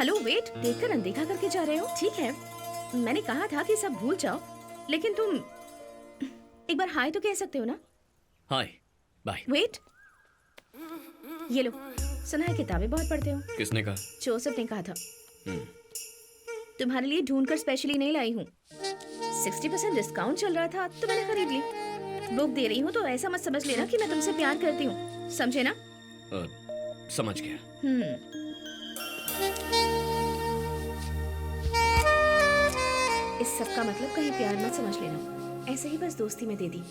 Hello wait, देखकर अनदेखा करके जा रहे हो? ठीक है, मैंने कहा था कि सब भूल जाओ, लेकिन तुम एक बार हाय तो कह सकते हो ना? Hi bye. वेट, ये लो। सुना है किताबें बहुत पढ़ते हो। किसने कहा? जोसेफ ने कहा था। तुम्हारे लिए ढूंढकर स्पेशली नहीं लाई हूँ। 60% डिस्काउंट चल रहा था तो मैंने खरीद ली। बुक दे रही हूँ तो ऐसा मत समझ लेना कि मैं तुमसे प्यार करती हूँ, समझे ना? समझ गया। इस सब का मतलब कहीं प्यार मत समझ लेना, ऐसे ही बस दोस्ती में दे दी।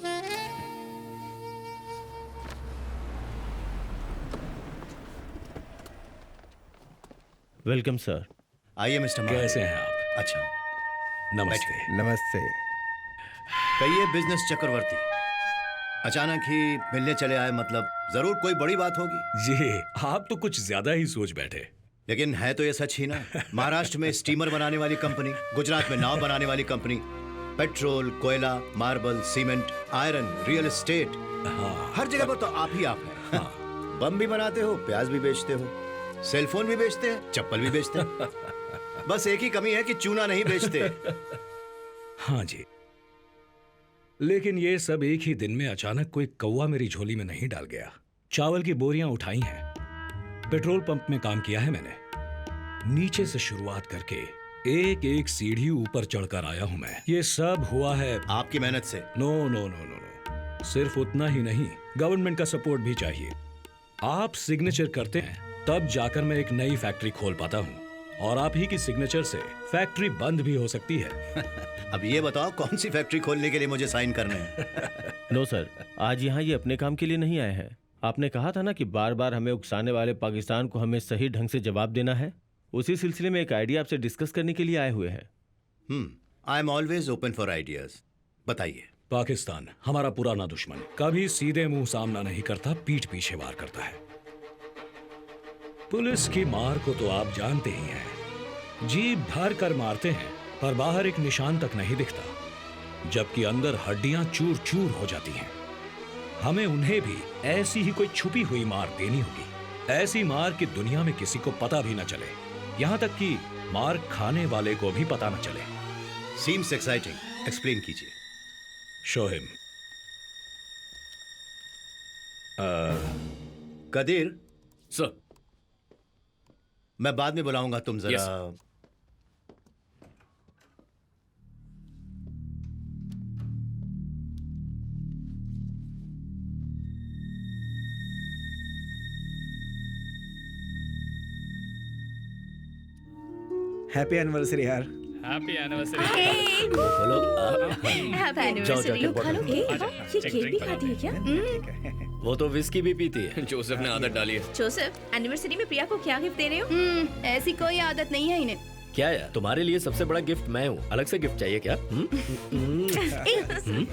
Welcome sir. आइए मिस्टर मार्क। कैसे हैं आप? अच्छा, नमस्ते। नमस्ते। कहिए बिजनेस चक्रवर्ती, अचानक ही मिलने चले आए, मतलब जरूर कोई बड़ी बात होगी। जी, आप तो कुछ ज्यादा ही सोच बैठे। लेकिन है तो ये सच ही ना। महाराष्ट्र में स्टीमर बनाने वाली कंपनी, गुजरात में नाव बनाने वाली कंपनी, पेट्रोल, कोयला, marble, cement, iron, real estate, हाँ, हर जगह पर तो आप ही आप हैं। हाँ। बम भी बनाते हो, प्याज भी बेचते हो, सेलफोन भी बेचते हैं, चप्पल भी बेचते हैं। बस एक ही कमी है कि चूना नहीं बेचते। हाँ जी, लेकिन ये सब एक ही दिन में अचानक कोई कौवा मेरी झोली में नहीं डाल गया। चावल की बोरियां उठाई हैं, पेट्रोल पंप में काम किया है मैंने, नीचे से शुरुआत करके एक एक सीढ़ी ऊपर चढ़कर आया हूं मैं। ये सब हुआ है आपकी मेहनत से। No no no no no, सिर्फ उतना ही नहीं, गवर्नमेंट का सपोर्ट भी चाहिए। आप सिग्नेचर करते हैं तब जाकर मैं एक नई फैक्ट्री खोल पाता हूँ, और आप ही की सिग्नेचर से फैक्ट्री बंद भी हो सकती है। अब ये बताओ कौन सी फैक्ट्री खोलने के लिए मुझे साइन करने हैं? नो सर, आज यहाँ ये अपने काम के लिए नहीं आए हैं। आपने कहा था ना कि बार बार हमें उकसाने वाले पाकिस्तान को हमें सही ढंग से जवाब देना है। उसी सिलसिले में एक आइडिया आपसे डिस्कस करने के लिए आए हुए हैं। I am always open for ideas. बताइए। पाकिस्तान हमारा पुराना दुश्मन, कभी सीधे मुंह सामना नहीं करता, पीठ पीछे वार करता है। पुलिस की मार को तो आप जानते ही हैं, जी भर कर मारते हैं पर बाहर एक निशान तक नहीं दिखता, जबकि अंदर हड्डियां चूर चूर हो जाती हैं। हमें उन्हें भी ऐसी ही कोई छुपी हुई मार देनी होगी, ऐसी मार कि दुनिया में किसी को पता भी न चले, यहां तक कि मार खाने वाले को भी पता न चले। सीम्स एक्साइटिंग, एक्सप्लेन कीजिए। Show him. कदीर, सर। मैं बाद में बुलाऊंगा, तुम जरा। Yes. हैप्पी एनिवर्सरी यार। Happy anniversary. Happy anniversary. खा लो केक। ये केक भी खाती है क्या? वो तो विस्की भी पीती है। जोसेफ ने आदत डाली है। जोसेफ, एनिवर्सरी में प्रिया को क्या गिफ्ट दे रहे हो? ऐसी कोई आदत नहीं है इन्हें। क्या यार, तुम्हारे लिए सबसे बड़ा गिफ्ट मैं हूँ, अलग से गिफ्ट चाहिए क्या?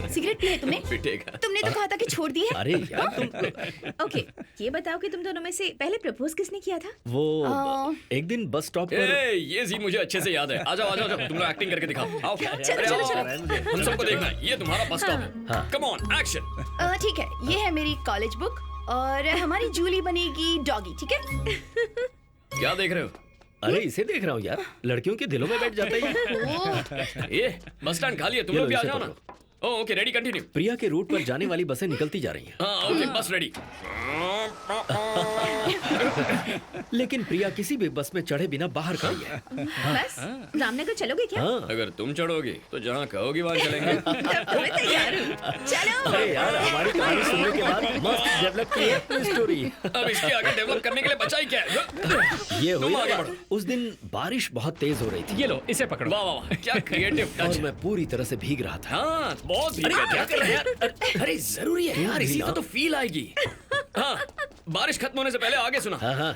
सिगरेट पी है तुमने? पिटेगा। तुमने तो कहा था कि छोड़ दी है। अरे यार तुम। ओके, ये बताओ कि तुम दोनों में से पहले प्रपोज किसने किया था? वो एक दिन बस स्टॉप पर। ये जी मुझे अच्छे से याद है। आ जाओ आ जाओ, तुम लोग एक्टिंग करके दिखाओ। आओ चलो चलो चलो। हम सबको देखना है, ये तुम्हारा बस स्टॉप है। Come on action. ठीक है, ये है मेरी कॉलेज बुक और हमारी जूली बनेगी डॉगी, ठीक है? क्या देख रहे हो? अरे इसे देख रहा हूँ यार, लड़कियों के दिलों में बैठ जाता है ये। बस स्टैंड खाली है, तुम लोग भी आ जाओ ना। Okay ready, continue. प्रिया के रूट पर जाने वाली बसें निकलती जा रही हैं। हाँ ओके, बस रेडी। लेकिन प्रिया किसी भी बस में चढ़े बिना बाहर खड़ी है। बस रामनगर चलोगे क्या? हाँ, अगर तुम चढ़ोगी तो जहाँ कहोगी वहाँ चलेंगे। तो मैं तैयार हूँ, चलो। अरे यार, हमारी कहानी सुनने के बाद मस्त डेवलप की है स्टोरी। अब इसके आगे डेवलप करने के लिए बचा ही क्या है? ये हुई आगे बढ़ो। उस दिन बारिश बहुत तेज हो रही थी। ये लो, इसे पकड़ो। वाह वाह वाह, क्या क्रिएटिव टच। और मैं पूरी तरह से भीग रहा था। हाँ, बहुत भीग रहा था। क्या कर रहे हैं यार? अरे जरूरी है यार, इसी का तो फील आएगी। हाँ, बारिश खत्म होने से पहले आगे सुना। हाँ हाँ।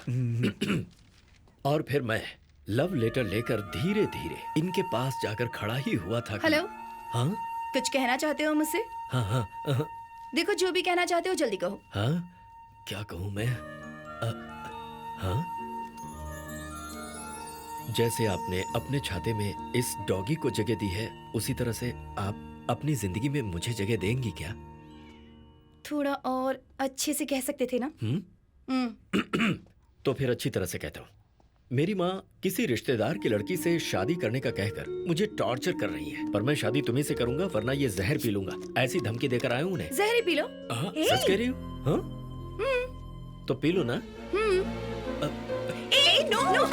और फिर मैं लव लेटर लेकर धीरे धीरे इनके पास जाकर खड़ा ही हुआ था। हेलो। हाँ, कुछ कहना चाहते हो मुझसे? हाँ हाँ हाँ। देखो, जो भी कहना चाहते हो जल्दी कहो। हाँ, क्या कहूँ मैं? हाँ, जैसे आपने अपने छाते में इस डॉगी को जगह दी है, उसी तरह से आप अपनी जिंदगी में मुझे जगह देंगी क्या? थोड़ा और अच्छे से कह सकते थे ना? तो फिर अच्छी तरह से कहता हूँ। मेरी माँ किसी रिश्तेदार की लड़की से शादी करने का कहकर मुझे टॉर्चर कर रही है, पर मैं शादी तुम्ही से करूंगा वरना ये जहर पी लूंगा, ऐसी धमकी देकर आया हूँ उन्हें। जहर ही पी लो। हाँ, ए! सच कह रही हूँ? हाँ? तो पी लो ना। ए, नो नो।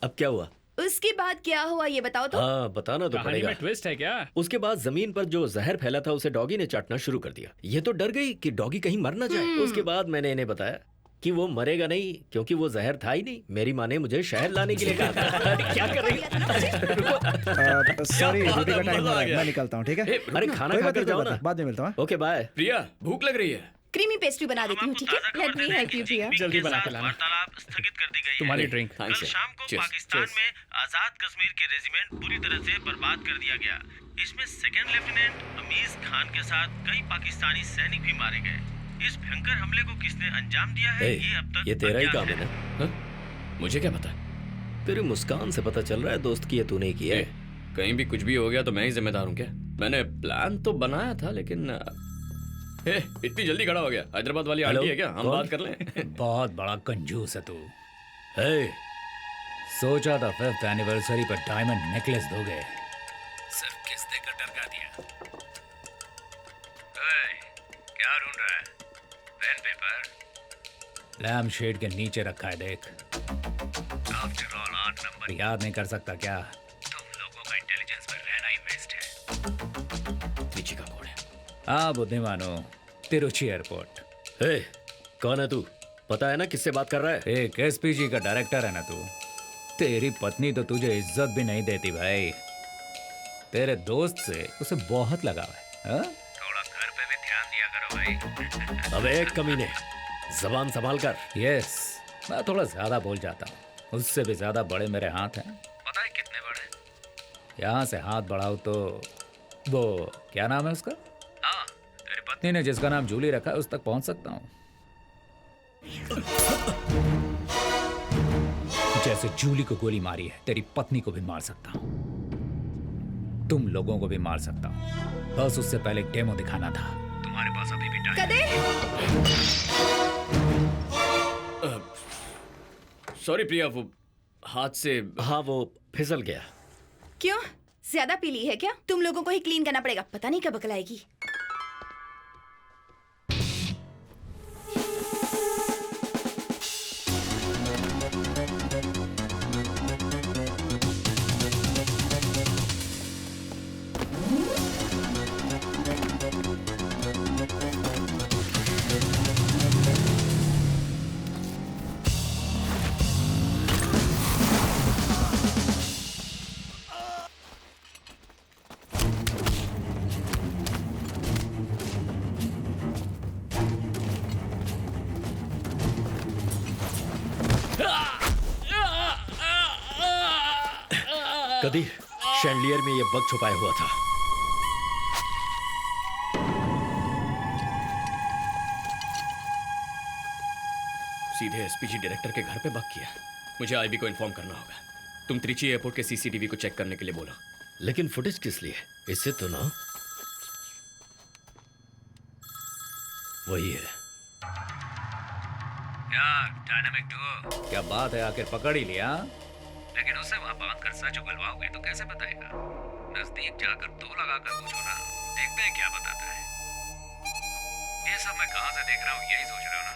अब क्या हुआ? उसके बाद क्या हुआ ये बताओ तो। हाँ, बताना तो कहानी पड़ेगा। में ट्विस्ट है क्या? उसके बाद जमीन पर जो जहर फैला था उसे डॉगी ने चाटना शुरू कर दिया। ये तो डर गई कि डॉगी कहीं मर ना जाए। उसके बाद मैंने इन्हें बताया कि वो मरेगा नहीं क्योंकि वो जहर था ही नहीं। मेरी माँ ने मुझे शहर लाने के लिए कहा था। क्या कर रही है? सॉरी, क्या ड्यूटी का बात है, टाइम हो मजा रहा आ है, गया। मैं निकलता हूँ, ठीक है? अरे खाना कोई बात खाकर नहीं, जाओ कोई बात ना। नहीं, बाद में मिलता हूँ। Okay bye. प्रिया, भूख लग रही है। क्रीमी पेस्ट्री बना देती हूँ, ठीक है? लेट मी हेल्प यू प्रिया। जल्दी बना के लाना। वार्तालाप स्थगित कर दी गई तुम्हारी है। ड्रिंक। कल शाम को पाकिस्तान में आजाद कश्मीर के रेजिमेंट पूरी तरह से बर्बाद कर दिया गया। इसमें सेकंड लेफ्टिनेंट अमीज खान के साथ कई पाकिस्तानी सैनिक भी मारे गए। इस भयंकर हमले को किसने अंजाम दिया है ये अब तक ये तेरा ही अज्ञात काम है ना? हाँ? मुझे क्या पता? तेरी मुस्कान से पता चल रहा है दोस्त की ये तूने की है। कहीं भी कुछ भी हो गया तो मैं ही जिम्मेदार हूँ क्या? मैंने प्लान तो बनाया था लेकिन इतनी जल्दी खड़ा हो गया। हैदराबाद वाली आंटी है क्या? हम बात कर लें। बहुत बड़ा कंजूस है तू। हे, सोचा था 5th एनिवर्सरी पर डायमंड नेकलेस दोगे, सिर्फ किस देकर डरका दिया। क्या ढूंढ रहा है? Pen paper? लैम्प शेड के नीचे रखा है, देख। After all 8 number. याद नहीं कर सकता क्या? तुम लोगों का इंटेलिजेंस पर रहना ही वेस्ट है। पीछे का कौन है? हाँ बुद्धिमानो, तिरुचि एयरपोर्ट। हे, कौन है तू? पता है ना किससे बात कर रहा है? एक एसपीजी का डायरेक्टर है ना तू। तेरी पत्नी तो तुझे इज्जत भी नहीं देती भाई। तेरे दोस्त से उसे बहुत लगाव है, हाँ? थोड़ा घर पे भी ध्यान दिया करो भाई। अबे एक कमीने, जबान संभाल कर। यस, मैं थोड़ा ज्यादा बोल जाता हूँ। उससे भी ज्यादा बड़े मेरे हाथ हैं। पता है कितने बड़े? यहाँ से हाथ बढ़ाओ तो वो क्या नाम है उसका? हाँ, तेरी पत्नी। पत्नी ने जिसका नाम जूली रखा है उस तक पहुंच सकता हूँ। जैसे जूली को गोली मारी है, तेरी पत्नी को भी मार सकता हूँ। तुम लोगों को भी मार सकता हूँ। बस उससे पहले एक डेमो दिखाना था। तुम्हारे पास अभी भी टाइम। कदे सॉरी प्रिया, वो हाथ से। हाँ, वो फिसल गया। क्यों? ज्यादा पी ली है क्या? तुम लोगों को ही क्लीन करना पड़ेगा, पता नहीं कब अकल आएगी। कदीर, शैंडलियर में ये बग छुपाया हुआ था। सीधे एसपीजी डायरेक्टर के घर पे बग किया। मुझे आईबी को इन्फॉर्म करना होगा। तुम त्रिची एयरपोर्ट के सीसीटीवी को चेक करने के लिए बोलो। लेकिन फुटेज किस लिए? इससे तो ना वही है। यार, डायनामिक डुओ। क्या बात है, आखिर पकड़ ही लिया। लेकिन उसे वहां बांध कर सच उगलवाओगे तो कैसे बताएगा? नजदीक जाकर दो लगाकर पूछो ना, देखते हैं क्या बताता है। ये सब मैं कहां से देख रहा हूँ, यही सोच रहे हो ना?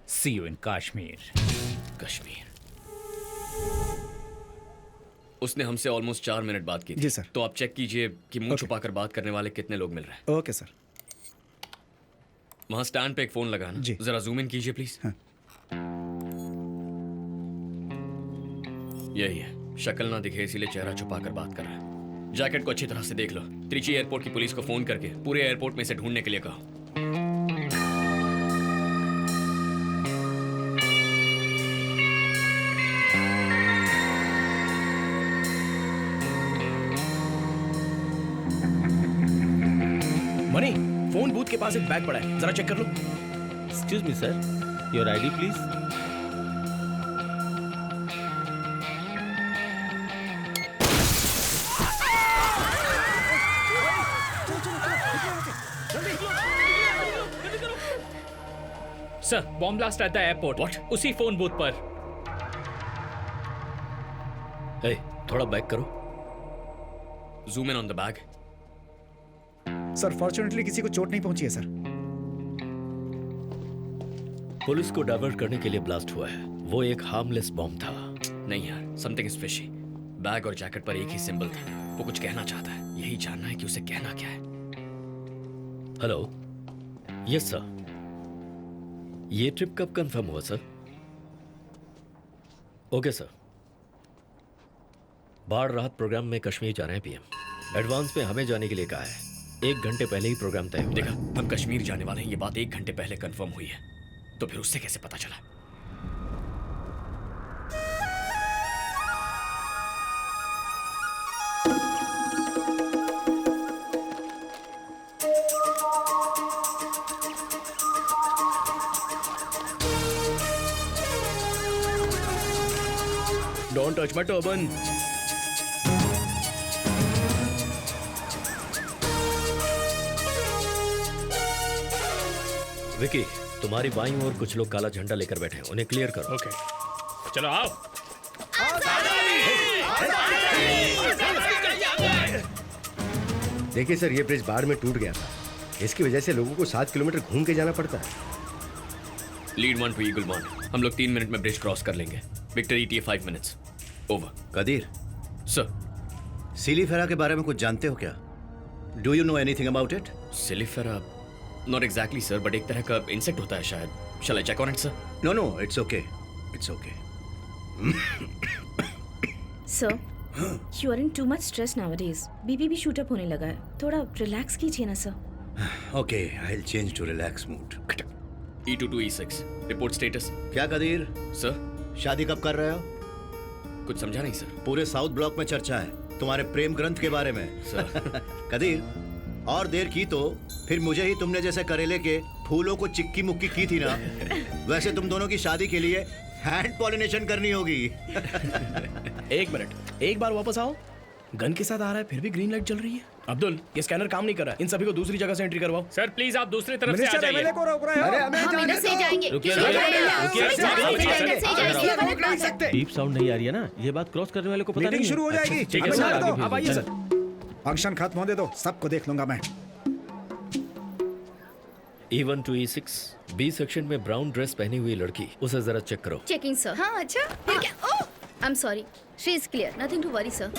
सी यू इन कश्मीर। कश्मीर। उसने हमसे ऑलमोस्ट 4 मिनट बात की थी। जी सर। तो आप चेक कीजिए कि मुंह छुपाकर बात करने वाले कितने लोग मिल रहे हैं। Okay sir. वहां स्टैंड पे एक फोन लगाना। जी। जरा जूम इन कीजिए प्लीज। हाँ। यही है, शक्ल ना दिखे इसीलिए चेहरा छुपाकर बात कर रहा है। जैकेट को अच्छी तरह से देख लो। त्रिची एयरपोर्ट की पुलिस को फोन करके पूरे एयरपोर्ट में इसे ढूंढने के लिए कहो। मनी, फोन बूथ के पास एक बैग पड़ा है, जरा चेक कर लो। Excuse me sir, your ID please. Sir bomb blast at the airport. What? उसी फोन बूथ पर। ए, थोड़ा बैक करो। Zoom in on the bag. Sir fortunately किसी को चोट नहीं पहुंची है सर। पुलिस को डाइवर्ट करने के लिए ब्लास्ट हुआ है। वो एक हार्मलेस बॉम्ब था। नहीं यार, समथिंग इज फिशी। बैग और जैकेट पर एक ही सिंबल था। वो कुछ कहना चाहता है, यही जानना है कि उसे कहना क्या है। Hello, yes sir. ये ट्रिप कब कंफर्म हुआ सर? Okay sir. बाढ़ राहत प्रोग्राम में कश्मीर जा रहे हैं पीएम। एडवांस में हमें जाने के लिए कहा है। 1 घंटे पहले ही प्रोग्राम तय हुआ। देखा, हम कश्मीर जाने वाले हैं, ये बात 1 घंटे पहले कंफर्म हुई है। तो फिर उससे कैसे पता चला? Don't touch my turban. Vicky, तुम्हारी बाईं ओर कुछ लोग काला झंडा लेकर बैठे हैं, उन्हें क्लियर करो। ओके, चलो आओ। देखिए सर, ये ब्रिज बाढ़ में टूट गया था। इसकी वजह से लोगों को 7 किलोमीटर घूम के जाना पड़ता है। Lead 1 to eagle 1। हम लोग 3 मिनट में ब्रिज क्रॉस कर लेंगे। Victor ETA 5 minutes. Over. Kadir, sir. सिलीफेरा के बारे में कुछ जानते हो क्या? Do you know anything about it? सिलीफेरा? नॉट एग्जैक्टली सर, बट एक तरह का इंसेक्ट होता है शायद। Shall I check on it sir? No no, it's okay, it's okay. Sir, you are in too much stress nowadays. BP भी shoot up होने लगा है। थोड़ा रिलैक्स कीजिए ना सर। Okay, I will change to relax mood. E22 E6 report status. क्या Qadeer, sir? शादी कब कर रहे हो? कुछ समझा नहीं सर। पूरे साउथ ब्लॉक में चर्चा है तुम्हारे प्रेम ग्रंथ के बारे में। सर। कदीर, और देर की तो फिर मुझे ही तुमने जैसे करेले के फूलों को चिक्की मुक्की की थी ना, वैसे तुम दोनों की शादी के लिए हैंड पॉलिनेशन करनी होगी। 1 मिनट, एक बार वापस आओ। गन के साथ आ रहा है, फिर भी ग्रीन लाइट जल रही है। अब्दुल, ये स्कैनर काम नहीं कर रहा है। इन सभी को दूसरी जगह से एंट्री करवाओ। सर प्लीज, आप दूसरी तरफ से आ जाइए। MLA को रोक रहे हो? हम इधर से ही जाएंगे। डीप साउंड नहीं आ रही है ना, ये बात क्रॉस करने वाले को पता मीटिंग नहीं है। शुरू हो जाएगी। ठीक है अब सर, आने दो, आगे अब आइए भेजिए। सर। फंक्शन खत्म होने दो, सबको देख लूंगा मैं। E1 to E6 B section में ब्राउन ड्रेस पहनी हुई लड़की, उसे जरा चेक करो। Checking sir. हाँ अच्छा, फिर क्या? Oh, I am sorry, she is clear, nothing to worry sir.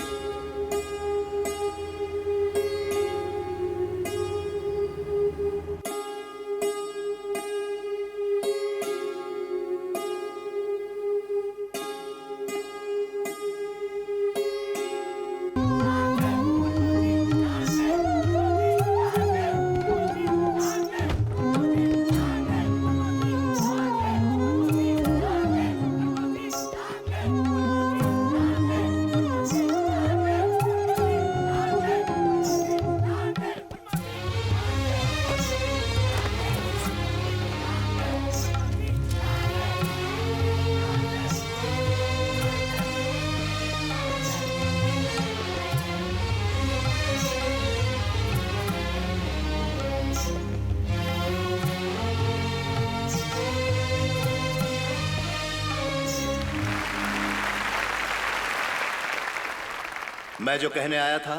मैं जो कहने आया था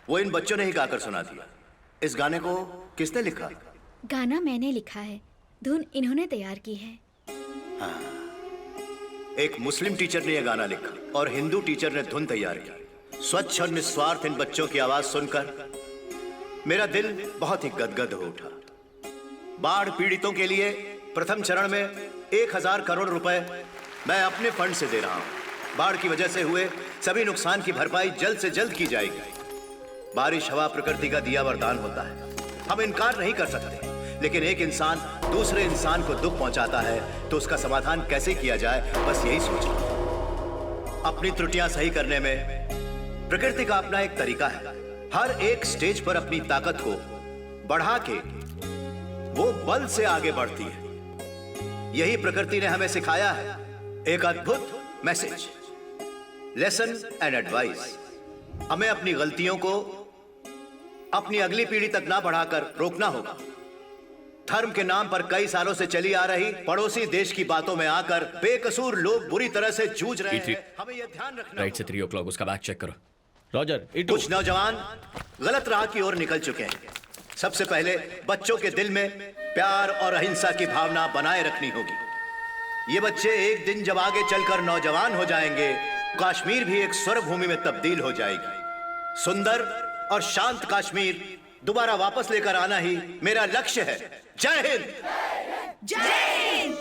वो इन बच्चों ने ही गाकर सुना दिया। इस गाने को किसने लिखा? गाना मैंने लिखा है, धुन इन्होंने तैयार की है। एक मुस्लिम टीचर ने यह गाना लिखा और हिंदू टीचर ने धुन तैयार की। स्वच्छ और निस्वार्थ इन बच्चों की आवाज सुनकर मेरा दिल बहुत ही गदगद हो उठा। बाढ़ पीड़ितों के लिए प्रथम चरण में 1000 करोड़ रुपए मैं अपने फंड से दे रहा हूं। बाढ़ की वजह से हुए सभी नुकसान की भरपाई जल्द से जल्द की जाएगी। बारिश हवा प्रकृति का दिया वरदान होता है, हम इनकार नहीं कर सकते, लेकिन एक इंसान दूसरे इंसान को दुख पहुंचाता है तो उसका समाधान कैसे किया जाए, बस यही सोच रहा हूं। अपनी त्रुटियां सही करने में प्रकृति का अपना एक तरीका है। हर एक स्टेज पर अपनी ताकत को बढ़ा के वो बल से आगे बढ़ती है। यही प्रकृति ने हमें सिखाया है। एक अद्भुत मैसेज, लेसन एंड एडवाइस। हमें अपनी गलतियों को अपनी अगली पीढ़ी तक ना बढ़ाकर रोकना होगा। धर्म के नाम पर कई सालों से चली आ रही पड़ोसी देश की बातों में आकर बेकसूर लोग बुरी तरह से जूझ रहे हैं। हमें यह ध्यान रखना राइट से 3 o'clock उसका बैग चेक करो। रॉजर, कुछ नौजवान गलत राह की ओर निकल चुके हैं। सबसे पहले बच्चों के दिल में प्यार और अहिंसा की भावना बनाए रखनी होगी। ये बच्चे एक दिन जब आगे चलकर नौजवान हो जाएंगे, कश्मीर भी एक स्वर्ग भूमि में तब्दील हो जाएगी। सुंदर और शांत कश्मीर दोबारा वापस लेकर आना ही मेरा लक्ष्य है। जय हिंद। जय हिंद।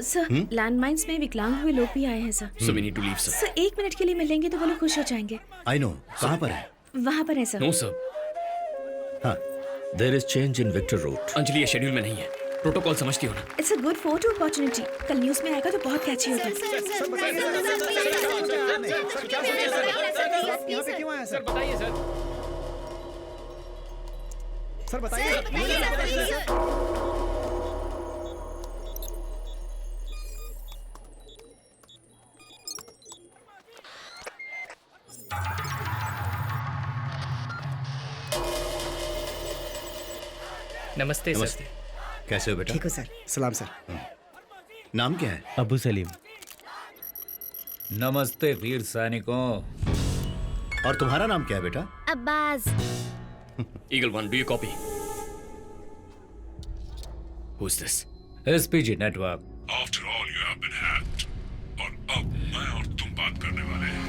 सर, लैंडमाइंस में विकलांग हुए लोग भी आए हैं sir. So we need to leave, sir. Sir 1 minute के लिए मिलेंगे तो वो लोग खुश हो जाएंगे। आई नो, कहाँ पर है? वहाँ पर है सर। No, sir. हाँ, There is change in Victor route. Anjali, ये शेड्यूल में नहीं है। प्रोटोकॉल समझती हो ना? It's a good photo opportunity. कल न्यूज में आएगा तो बहुत कैची होगा। यहाँ पे क्यों आया सर? बताइए सर। सर बताइए। नमस्ते सर। कैसे हो बेटा? ठीक हो सर। सलाम सर। नाम क्या है? अबू सलीम। नमस्ते वीर सैनिकों। और तुम्हारा नाम क्या है बेटा? Abbas. Eagle 1, do you copy? Who's this? SPG network. After all, you have been hacked. और अब मैं और तुम बात करने वाले हैं।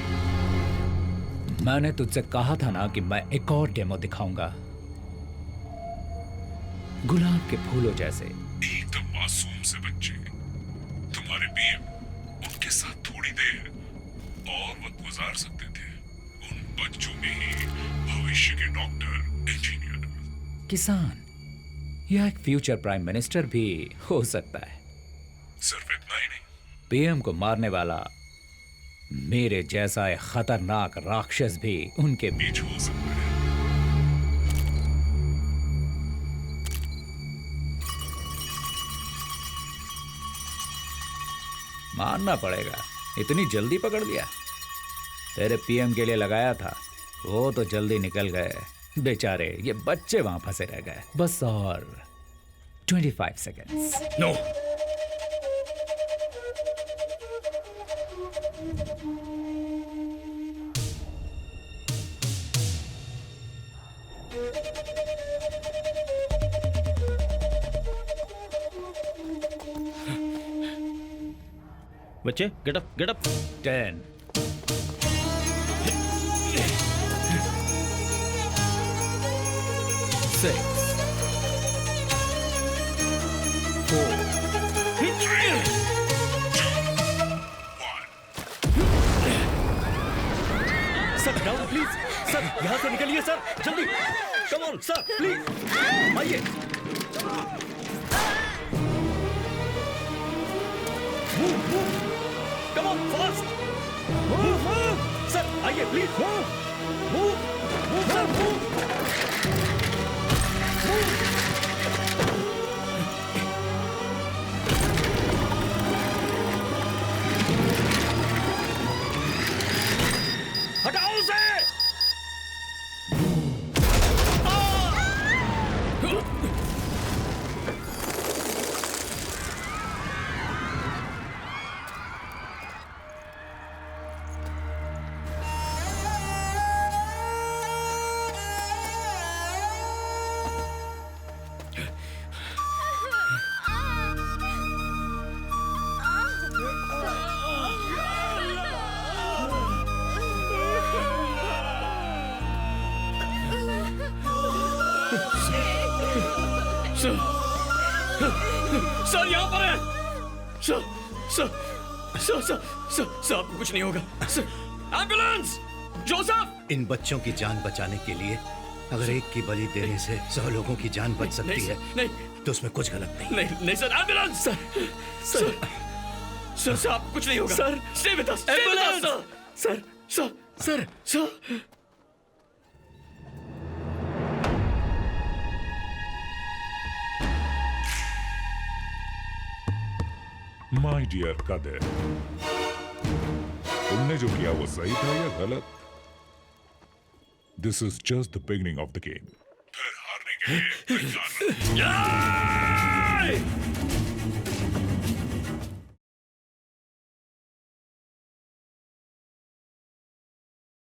मैंने तुझसे कहा था ना कि मैं एक और डेमो दिखाऊंगा, गुलाब के फूलों जैसे। एकदम मासूम से बच्चे। तुम्हारे पीएम उनके साथ थोड़ी देर और वक्त गुजार सकते थे। उन बच्चों में ही भविष्य के डॉक्टर, इंजीनियर, किसान या एक फ्यूचर प्राइम मिनिस्टर भी हो सकता है। सिर्फ इतना ही नहीं, पीएम को मारने वाला मेरे जैसा एक खतरनाक राक्षस भी उनके बीच हो सकता है। मानना पड़ेगा, इतनी जल्दी पकड़ लिया। तेरे पीएम के लिए लगाया था, वो तो जल्दी निकल गए बेचारे। ये बच्चे वहां फंसे रह गए। बस और 25 सेकेंड्स। No. बच्चे, get up, get up. 10 6 sir ground please. Sir यहाँ से निकलिए सर, जल्दी। कम ऑन सर, प्लीज आइए। Come on fast. सर आइए प्लीज। Move sir, move. हटाओ उसे। सर यहाँ पर है। Sir sir sir sir sir sir आपको कुछ नहीं होगा। Sir ambulance, Joseph. इन बच्चों की जान बचाने के लिए अगर एक की बलि देने से 100 लोगों की जान बच सकती है, नहीं तो उसमें कुछ गलत नहीं। नहीं sir, ambulance. Sir sir sir sir आपको कुछ नहीं होगा। Sir stay with us, ambulance. Sir sir sir sir my dear Qadar, तुमने जो किया वो सही था या गलत? This is just the beginning of the game. फिर हारने के लिए तैयार रहो।